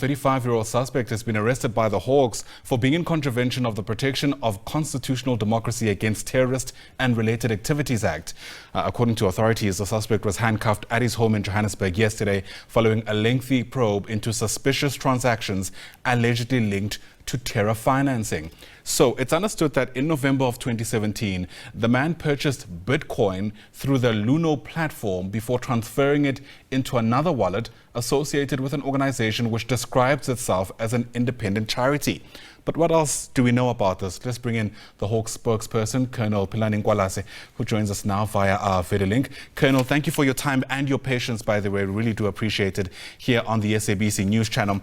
35-year-old suspect has been arrested by the Hawks for being in contravention of the Protection of Constitutional Democracy Against Terrorist and Related Activities Act. According to authorities, the suspect was handcuffed at his home in Johannesburg yesterday following a lengthy probe into suspicious transactions allegedly linked to terror financing. So it's understood that in November of 2017, the man purchased Bitcoin through the Luno platform before transferring it into another wallet associated with an organization which describes itself as an independent charity. But what else do we know about this? Let's bring in the Hawks spokesperson, Colonel Philani Nkwalase, who joins us now via our video link. Colonel, thank you for your time and your patience, by the way. We really do appreciate it here on the SABC News channel.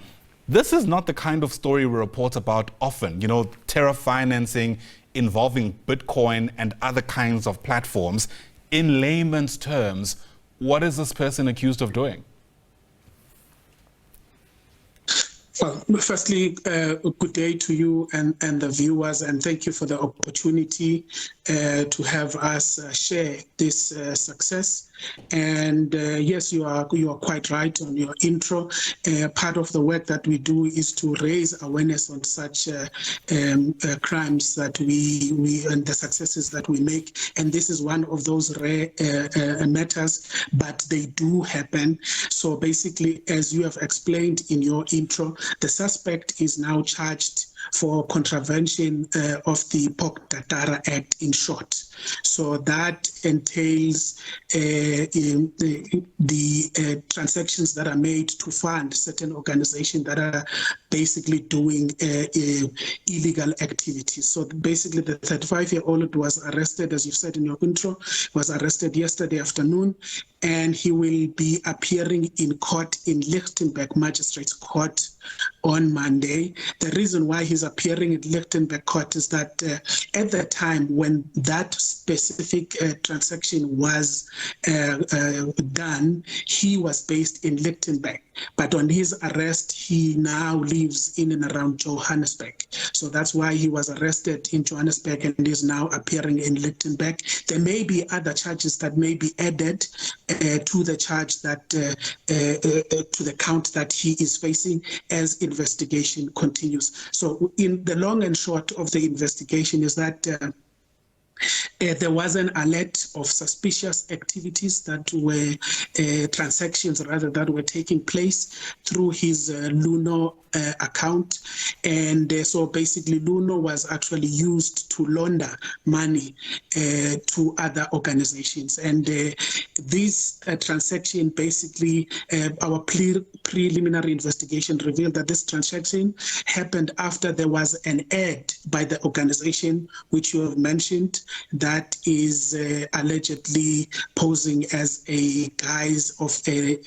This is not the kind of story we report about often, terror financing involving Bitcoin and other kinds of platforms. In layman's terms, what is this person accused of doing? Well, firstly, good day to you and the viewers, and thank you for the opportunity to have us share this success. And yes, you are quite right on your intro. Part of the work that we do is to raise awareness on such crimes that we and the successes that we make. And this is one of those rare matters, but they do happen. So basically, as you have explained in your intro, the suspect is now charged for contravention of the Pok-Tatara Act in short. So that entails the transactions that are made to fund certain organizations that are basically doing illegal activities. So basically the 35-year-old was arrested, as you said in your intro, was arrested yesterday afternoon, and he will be appearing in court in Lichtenburg Magistrates Court on Monday. The reason why he's appearing in Lichtenburg Court is that at the time when that specific transaction was done, he was based in Lichtenburg. But on his arrest, he now lives in and around Johannesburg. So that's why he was arrested in Johannesburg and is now appearing in Lichtenburg. There may be other charges that may be added to the charge that to the count that he is facing as investigation continues. So in the long and short of the investigation is that there was an alert of suspicious activities that were transactions rather that were taking place through his Luno account. And so basically Luno was actually used to launder money to other organizations. And this transaction basically, our preliminary investigation revealed that this transaction happened after there was an ad by the organization, which you have mentioned, that is allegedly posing as a guise of a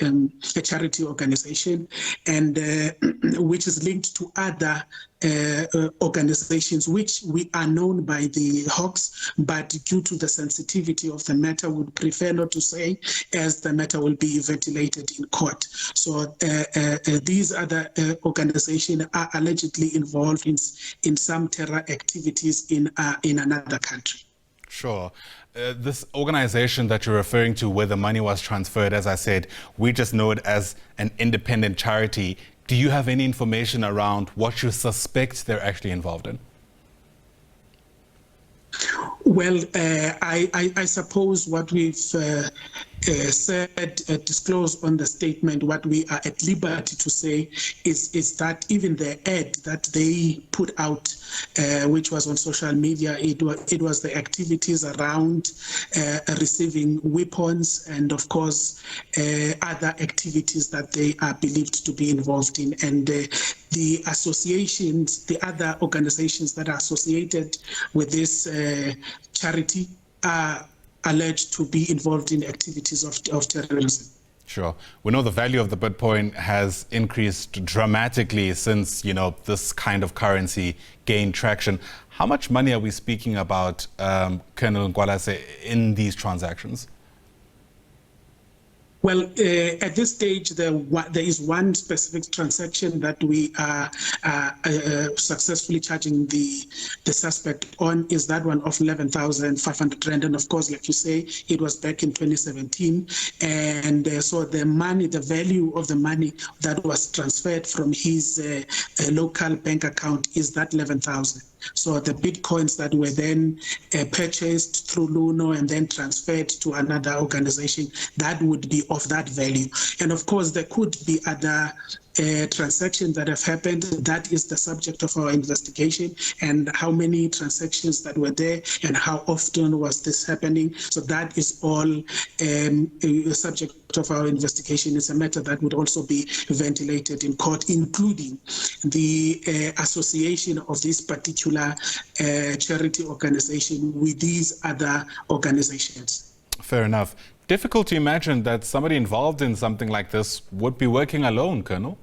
charity organization, and which is linked to other organizations which we are known by the Hawks, but due to the sensitivity of the matter, would prefer not to say, as the matter will be ventilated in court. So these other organizations are allegedly involved in some terror activities in another country. Sure. This organization that you're referring to where the money was transferred, as I said, we just know it as an independent charity. Do you have any information around what you suspect they're actually involved in? Well, I suppose what we've said, disclosed on the statement, what we are at liberty to say is that even the ad that they put out, which was on social media, it was the activities around receiving weapons and, of course, other activities that they are believed to be involved in. And the associations, the other organizations that are associated with this charity are alleged to be involved in activities of terrorism. Sure. We know the value of the Bitcoin has increased dramatically since, this kind of currency gained traction. How much money are we speaking about, Colonel Nkwalase, in these transactions? Well, at this stage, there is one specific transaction that we are successfully charging the suspect on, is that one of 11,500 rand. And of course, like you say, it was back in 2017. And so the money, the value of the money that was transferred from his local bank account is that 11,000. So the Bitcoins that were then purchased through Luno and then transferred to another organization, that would be of that value. And of course, there could be other transactions that have happened. That is the subject of our investigation, and how many transactions that were there and how often was this happening. So that is all a subject of our investigation. It's a matter that would also be ventilated in court, including the association of this particular charity organization with these other organizations. Fair enough. Difficult to imagine that somebody involved in something like this would be working alone, Colonel.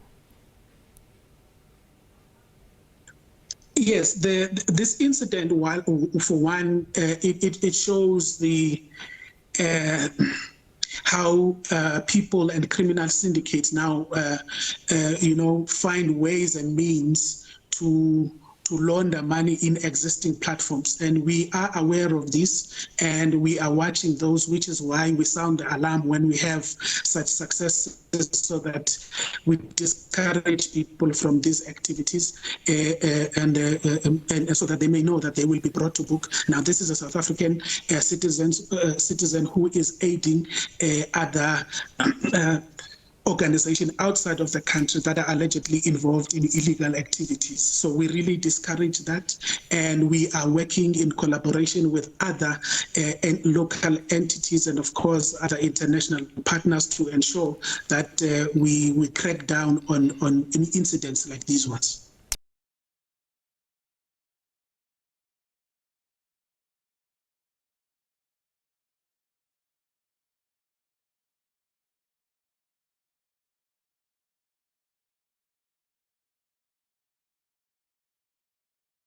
Yes, this incident, while for one, it shows the how people and criminal syndicates now, find ways and means to launder money in existing platforms. And we are aware of this, and we are watching those, which is why we sound the alarm when we have such successes, so that we discourage people from these activities, and so that they may know that they will be brought to book. Now, this is a South African citizen who is aiding other organizations outside of the country that are allegedly involved in illegal activities. So we really discourage that, and we are working in collaboration with other local entities and of course other international partners to ensure that we crack down on incidents like these ones.